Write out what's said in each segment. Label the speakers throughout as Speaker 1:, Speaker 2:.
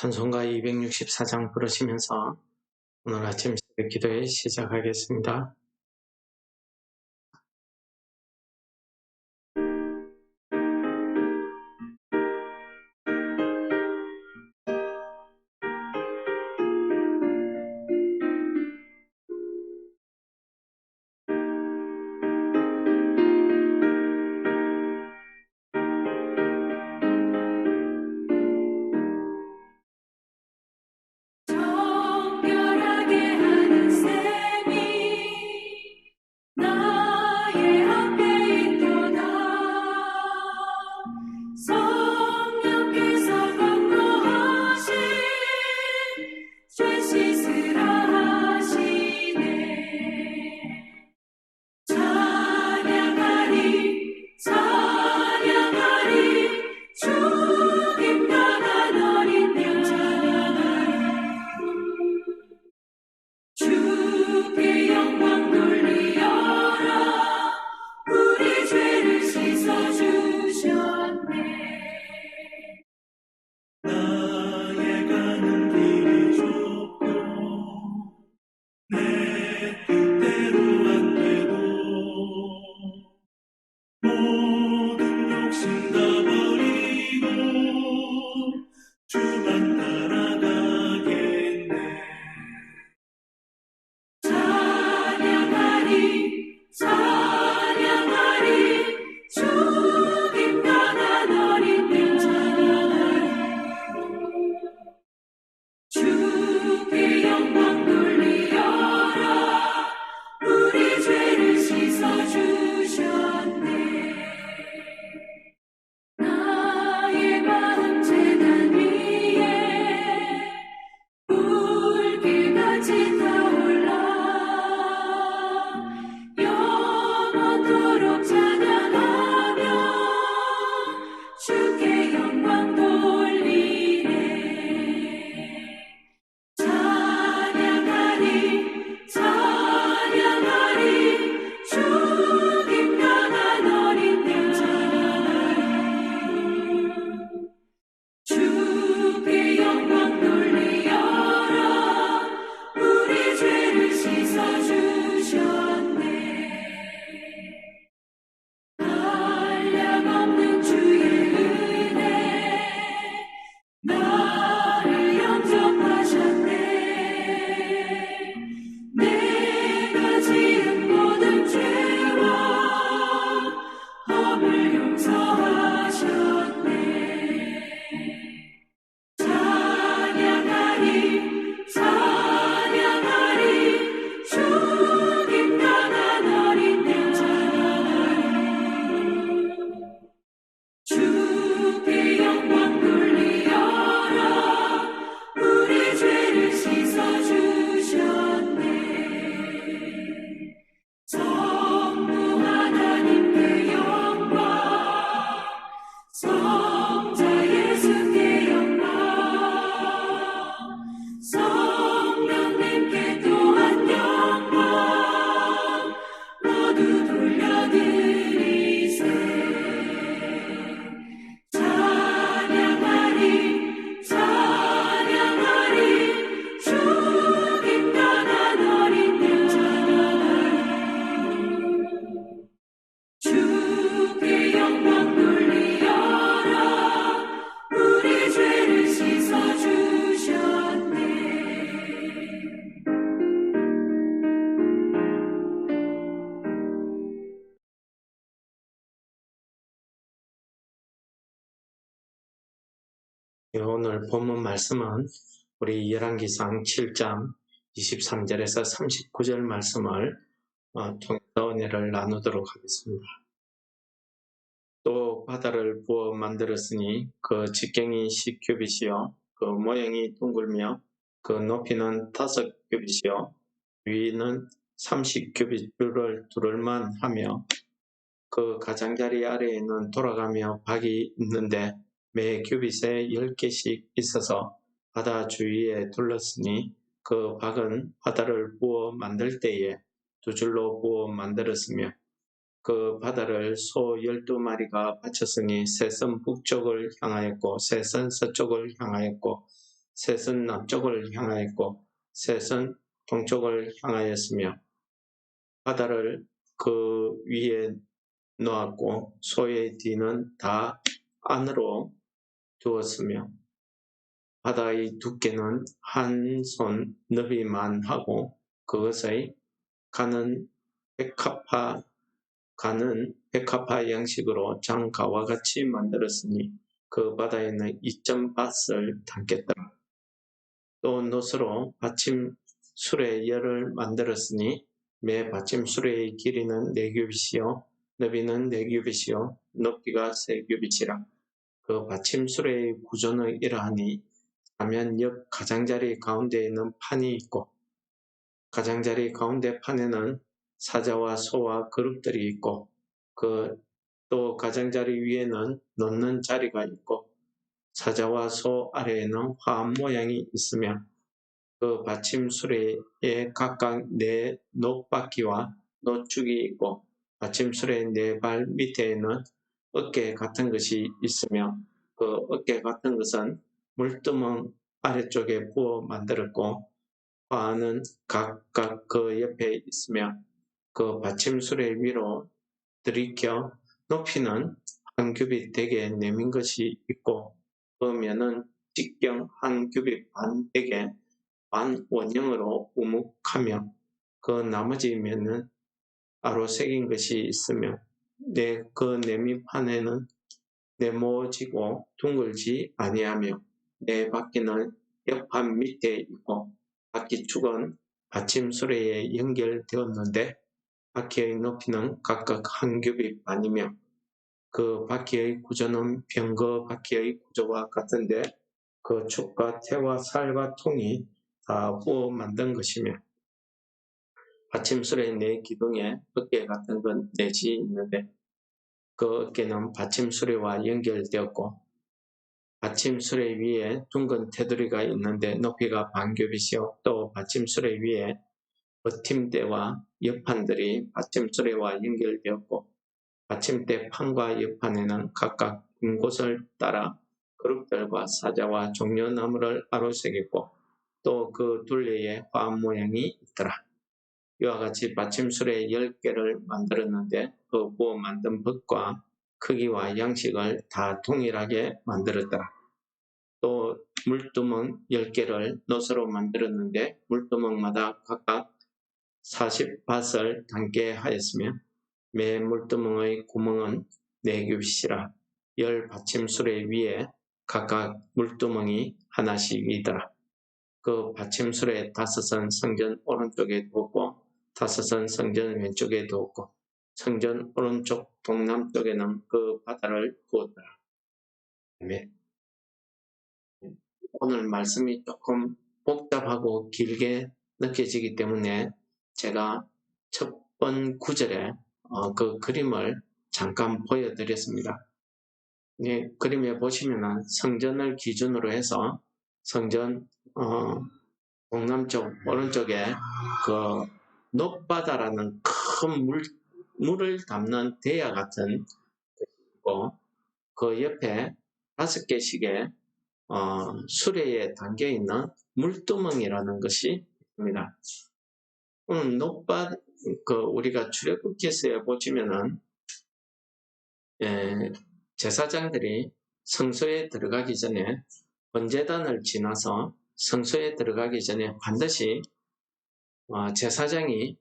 Speaker 1: 찬송가 264장 부르시면서 오늘 아침 새벽 기도회 시작하겠습니다. 오늘 본문 말씀은 우리 열왕기상 7장 23절에서 39절 말씀을 통해서 은혜를 나누도록 하겠습니다. 또 바다를 부어 만들었으니 그 직경이 10규빗이요 그 모양이 둥글며 그 높이는 5규빗이요 위는 30규빗 줄을 두를만 하며 그 가장자리 아래에는 돌아가며 박이 있는데 매 규빗에 10개씩 있어서 바다 주위에 둘렀으니 그 박은 바다를 부어 만들 때에 2줄로 부어 만들었으며 그 바다를 소 12마리가 바쳤으니 셋은 북쪽을 향하였고 셋은 서쪽을 향하였고 셋은 남쪽을 향하였고 셋은 동쪽을 향하였으며 바다를 그 위에 놓았고 소의 뒤는 다 안으로 두었으며 바다의 두께는 한 손 너비만 하고 그것의 가는 백합화 양식으로 장가와 같이 만들었으니 그 바다에는 2.8을 담겠더라. 또 놋으로 받침 수레열을 만들었으니 매 받침 수레의 길이는 4규빗이요 너비는 4규빗이요 높이가 3규빗이라. 그 받침 수레의 구조는 이러하니 사면 옆 가장자리 가운데에는 판이 있고 가장자리 가운데 판에는 사자와 소와 그룹들이 있고 또 가장자리 위에는 놓는 자리가 있고 사자와 소 아래에는 화합 모양이 있으며 그 받침 수레에 각각 4 놋바퀴와 놋축이 있고 받침 수레의 4발 밑에는 어깨 같은 것이 있으며 그 어깨 같은 것은 물두멍 아래쪽에 부어 만들었고 화는 각각 그 옆에 있으며 그 받침 수레 위로 들이켜 높이는 한 규빗 되게 내민 것이 있고 그 면은 직경 한 규빗 반 되게 반 원형으로 우묵하며 그 나머지 면은 아로 새긴 것이 있으며 그 내민판에는 네모지고 둥글지 아니하며 네 바퀴는 옆판 밑에 있고 바퀴축은 받침 수레에 연결되었는데 바퀴의 높이는 각각 한 규빗 반이며 그 바퀴의 구조는 병거 바퀴의 구조와 같은데 그 축과 태와 살과 통이 다 부어 만든 것이며 받침 수레의 4 기둥에 어깨 같은 건 4지 있는데 그 어깨는 받침 수레와 연결되었고 받침 수레 위에 둥근 테두리가 있는데 높이가 반 규빗이요 또 받침 수레 위에 버팀대와 옆판들이 받침 수레와 연결되었고 받침대 판과 옆판에는 각각 빈 곳을 따라 그룹들과 사자와 종려나무를 아로새겼고 또 그 둘레에 화합 모양이 있더라. 이와 같이 받침수레 10개를 만들었는데 그 부어 만든 법과 크기와 양식을 다 동일하게 만들었더라. 또 물두멍 10개를 놋으로 만들었는데 물두멍마다 각각 40밭을 담게 하였으며 매 물두멍의 구멍은 4규빗이라 10 받침수레 위에 각각 물두멍이 하나씩이더라. 그 받침수레 5은 성전 오른쪽에 두었고 5은 성전 왼쪽에 두었고 성전 오른쪽 동남쪽에는 그 바다를 두었더라. 오늘 말씀이 조금 복잡하고 길게 느껴지기 때문에 제가 첫 번 구절에 그 그림을 잠깐 보여드렸습니다. 그림에 보시면 성전을 기준으로 해서 성전 동남쪽 오른쪽에 그 높바다라는 큰 물을 담는 대야 같은 것이고 그 옆에 5개씩의 수레에 담겨있는 물두멍이라는 것이 있습니다. 오늘 우리가 출애굽기서에 보시면은 제사장들이 성소에 들어가기 전에 번제단을 지나서 성소에 들어가기 전에 반드시 제사장이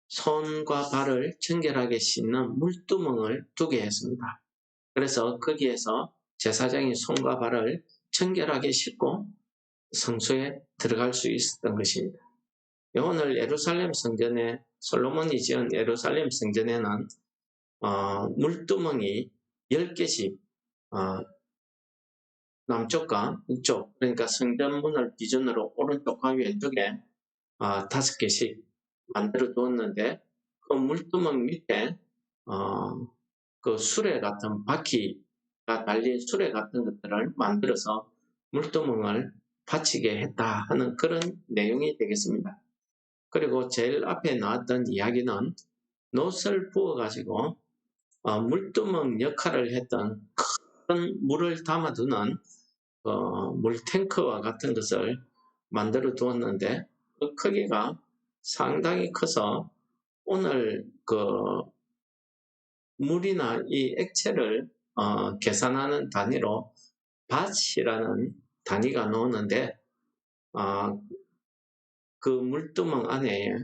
Speaker 1: 손과 발을 청결하게 씻는 물두멍을 두게 했습니다. 그래서 거기에서 제사장이 손과 발을 청결하게 씻고 성소에 들어갈 수 있었던 것입니다. 오늘 예루살렘 성전에 솔로몬이 지은 예루살렘 성전에는 물두멍이 10개씩 남쪽과 북쪽 그러니까 성전문을 기준으로 오른쪽과 왼쪽에 5개씩 만들어 두었는데 그 물두멍 밑에 그 수레 같은 바퀴가 달린 수레 같은 것들을 만들어서 물두멍을 받치게 했다 하는 그런 내용이 되겠습니다. 그리고 제일 앞에 나왔던 이야기는 놋을 부어가지고 물두멍 역할을 했던 큰 물을 담아두는 물탱크와 같은 것을 만들어 두었는데 그 크기가 상당히 커서 오늘 물이나 이 액체를 계산하는 단위로 밭이라는 단위가 나오는데 그 물두멍 안에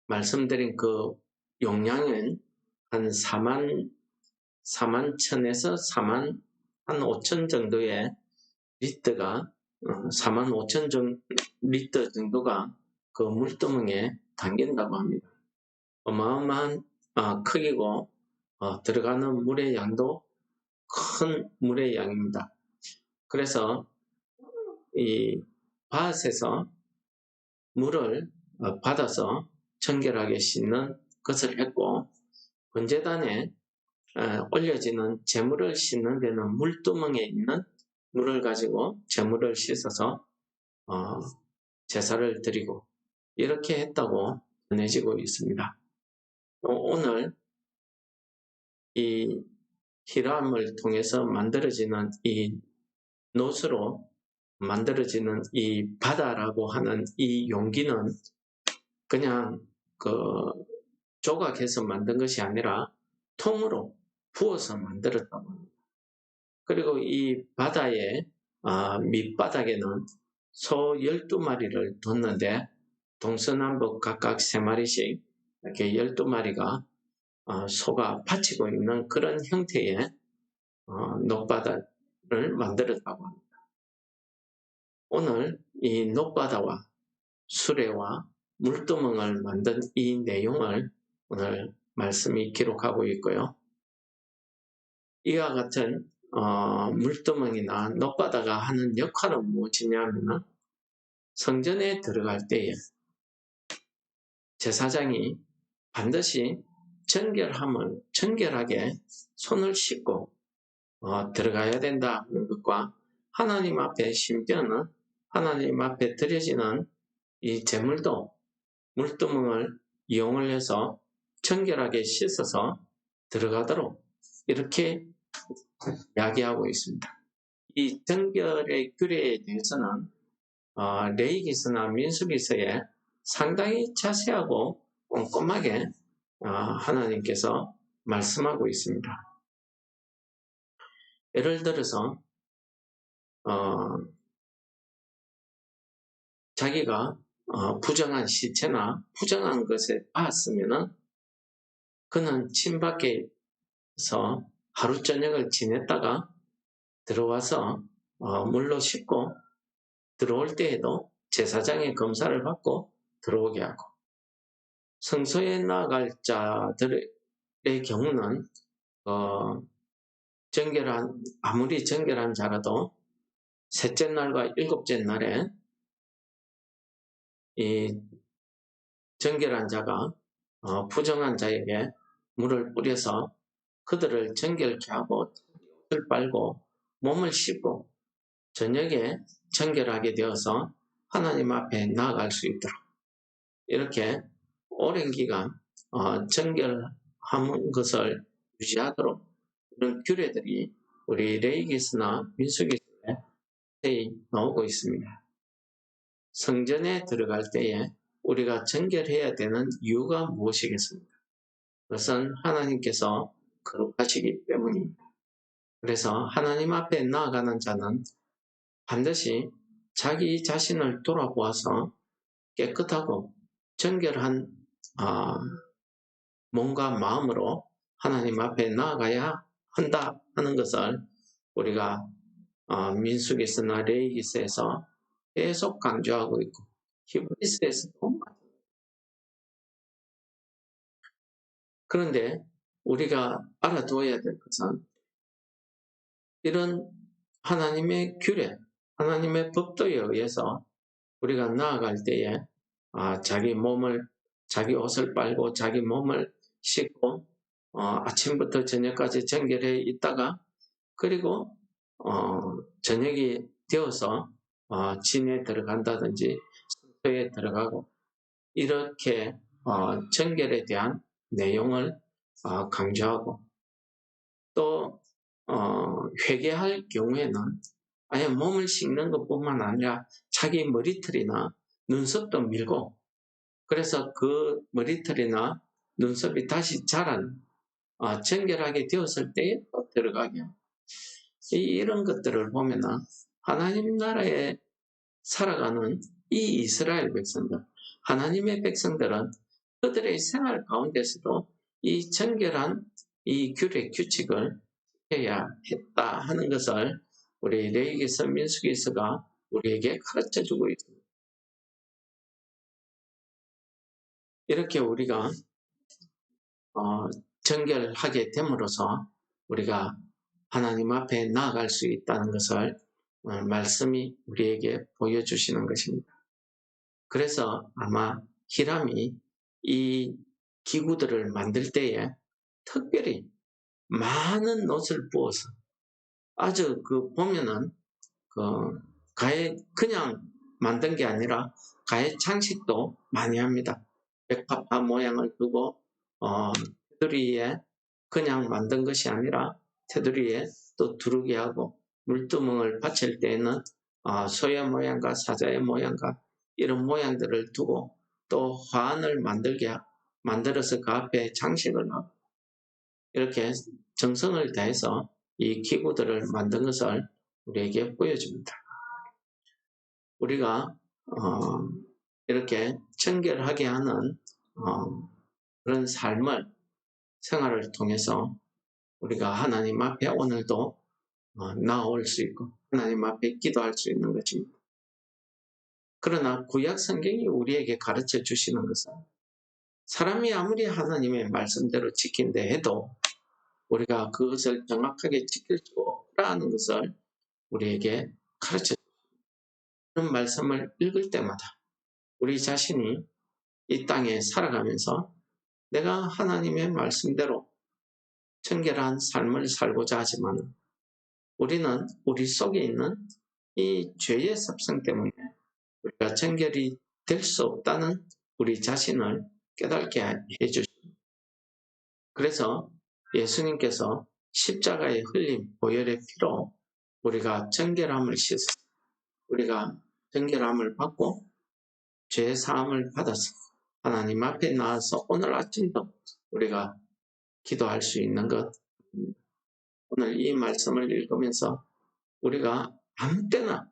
Speaker 1: 말씀드린 그 용량은 한 4만 천에서 4만 한 5천 정도의 리터가 4만 5천 리터 정도가 그 물두멍에 담긴다고 합니다. 어마어마한 크기고 들어가는 물의 양도 큰 물의 양입니다. 그래서 이 밭에서 물을 받아서 청결하게 씻는 것을 했고 번제단에 올려지는 제물을 씻는 데는 물두멍에 있는 물을 가지고 제물을 씻어서 제사를 드리고 이렇게 했다고 전해지고 있습니다. 오늘 이 히람을 통해서 만들어지는 이 노수로 만들어지는 이 바다라고 하는 이 용기는 그냥 조각해서 만든 것이 아니라 통으로 부어서 만들었다고 합니다. 그리고 이 바다의 밑바닥에는 소 12마리를 뒀는데 동서남북 각각 3마리씩 이렇게 12마리가 소가 받치고 있는 그런 형태의 녹바다를 만들었다고 합니다. 오늘 이 녹바다와 수레와 물두멍을 만든 이 내용을 오늘 말씀이 기록하고 있고요. 이와 같은 물두멍이나 녹바다가 하는 역할은 무엇이냐면 성전에 들어갈 때에 제사장이 반드시 정결하게 손을 씻고 들어가야 된다는 것과 하나님 앞에 심지어는 하나님 앞에 드려지는 이 제물도 물두멍을 이용을 해서 정결하게 씻어서 들어가도록 이렇게 이야기하고 있습니다. 이 정결의 규례에 대해서는 레위기서나 민수기서에 상당히 자세하고 꼼꼼하게 하나님께서 말씀하고 있습니다. 예를 들어서 자기가 부정한 시체나 부정한 것에 닿았으면은 그는 침 밖에서 하루 저녁을 지냈다가 들어와서 물로 씻고 들어올 때에도 제사장의 검사를 받고 들어오게 하고 성소에 나아갈 자들의 경우는 아무리 정결한 자라도 셋째 날과 일곱째 날에 이 정결한 자가 부정한 자에게 물을 뿌려서 그들을 정결케 하고 옷을 빨고 몸을 씻고 저녁에 정결하게 되어서 하나님 앞에 나아갈 수 있도록 이렇게 오랜 기간 정결한 것을 유지하도록 이런 규례들이 우리 레위기서나 민수기서에 자세히 나오고 있습니다. 성전에 들어갈 때에 우리가 정결해야 되는 이유가 무엇이겠습니까? 그것은 하나님께서 거룩하시기 때문입니다. 그래서 하나님 앞에 나아가는 자는 반드시 자기 자신을 돌아보아서 깨끗하고 정결한 몸과 마음으로 하나님 앞에 나아가야 한다 하는 것을 우리가 민수기서나 레위기서에서 계속 강조하고 있고 히브리서에서도 그런데 우리가 알아두어야 될 것은 이런 하나님의 규례, 하나님의 법도에 의해서 우리가 나아갈 때에 자기 옷을 빨고 자기 몸을 씻고 아침부터 저녁까지 정결해 있다가 그리고 저녁이 되어서 진에 들어간다든지 성소에 들어가고 이렇게 정결에 대한 내용을 강조하고 또 회개할 경우에는 아예 몸을 씻는 것뿐만 아니라 자기 머리털이나 눈썹도 밀고, 그래서 그 머리털이나 눈썹이 다시 자란 정결하게 되었을 때에 또 들어가게. 이런 것들을 보면은 하나님 나라에 살아가는 이 이스라엘 백성들, 하나님의 백성들은 그들의 생활 가운데서도 이 정결한 이 규례 규칙을 해야 했다 하는 것을 우리 레위기서 민수기서가 우리에게 가르쳐주고 있습니다. 이렇게 우리가 정결하게 됨으로써 우리가 하나님 앞에 나아갈 수 있다는 것을 말씀이 우리에게 보여주시는 것입니다. 그래서 아마 히람이 이 기구들을 만들 때에 특별히 많은 옷을 부어서 아주 보면은 가해 그냥 만든 게 아니라 가해 장식도 많이 합니다. 백합화 모양을 두고 테두리에 그냥 만든 것이 아니라 테두리에 또 두르게 하고 물두멍을 받칠 때에는 소의 모양과 사자의 모양과 이런 모양들을 두고 또 화환을 만들어서 그 앞에 장식을 하고 이렇게 정성을 다해서 이 기구들을 만든 것을 우리에게 보여줍니다. 우리가 이렇게 청결하게 하는 그런 생활을 통해서 우리가 하나님 앞에 오늘도 나아올 수 있고 하나님 앞에 기도할 수 있는 것입니다. 그러나 구약 성경이 우리에게 가르쳐 주시는 것은 사람이 아무리 하나님의 말씀대로 지킨다 해도 우리가 그것을 정확하게 지킬 수 없다는 것을 우리에게 가르쳐 줍니다. 그런 말씀을 읽을 때마다 우리 자신이 이 땅에 살아가면서 내가 하나님의 말씀대로 청결한 삶을 살고자 하지만 우리는 우리 속에 있는 이 죄의 습성 때문에 우리가 청결이 될 수 없다는 우리 자신을 깨닫게 해주십니다. 그래서 예수님께서 십자가에 흘린 보혈의 피로 우리가 정결함을 씻어 우리가 정결함을 받고 죄 사함을 받아서 하나님 앞에 나와서 오늘 아침도 우리가 기도할 수 있는 것. 오늘 이 말씀을 읽으면서 우리가 아무 때나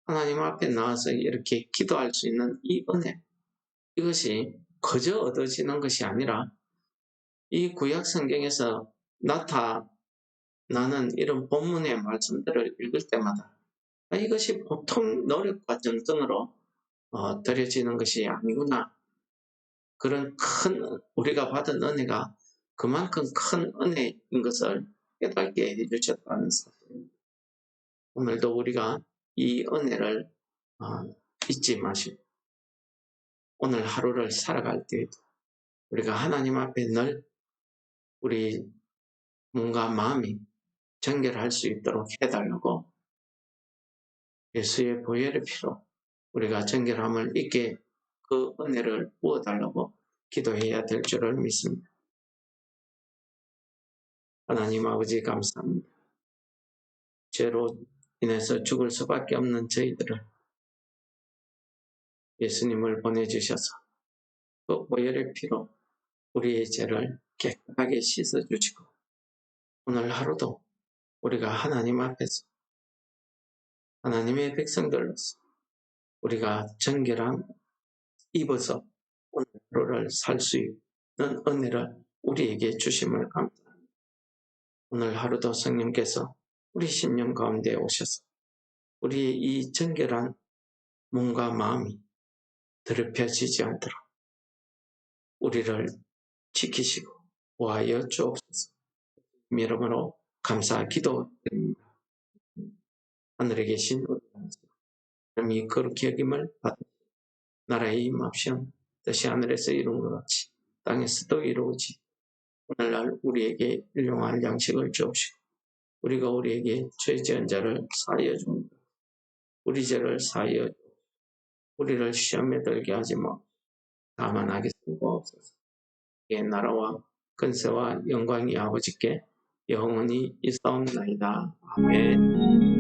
Speaker 1: 하나님 앞에 나와서 이렇게 기도할 수 있는 이 은혜, 이것이 그저 얻어지는 것이 아니라 이 구약 성경에서 나타나는 이런 본문의 말씀들을 읽을 때마다 이것이 보통 노력과 정성으로 드려지는 것이 아니구나. 그런 우리가 받은 은혜가 그만큼 큰 은혜인 것을 깨닫게 해주셨다는 사실입니다. 오늘도 우리가 이 은혜를 잊지 마시고 오늘 하루를 살아갈 때에도 우리가 하나님 앞에 늘 우리 몸과 마음이 정결할 수 있도록 해달라고 예수의 보혈의 피로 우리가 정결함을 잊게 그 은혜를 부어달라고 기도해야 될 줄을 믿습니다. 하나님 아버지 감사합니다. 죄로 인해서 죽을 수밖에 없는 저희들을 예수님을 보내주셔서 그 보혈의 피로 우리의 죄를 깨끗하게 씻어주시고 오늘 하루도 우리가 하나님 앞에서 하나님의 백성들로서 우리가 정결함 입어서 오늘 하루를 살 수 있는 은혜를 우리에게 주심을 감사합니다. 오늘 하루도 성령께서 우리 심령 가운데 오셔서 우리의 이 정결한 몸과 마음이 더럽혀지지 않도록 우리를 지키시고 보하여 주옵소서. 이름으로 감사 기도드립니다. 하늘에 계신 우리 하나님, 이름이 거룩히 여김을 받으 나라의 임합시온 뜻이 하늘에서 이룬 것 같이 땅에서도 이루어지. 오늘날 우리에게 일용할 양식을 주옵시고 우리가 우리에게 죄 지은 자를 사하여 줍니다. 우리 죄를 사하여 우리를 시험에 들게 하지 마. 다만 하게 하옵소서. 이 나라와 근세와 영광이 아버지께 영원히 있사옵나이다. 아멘.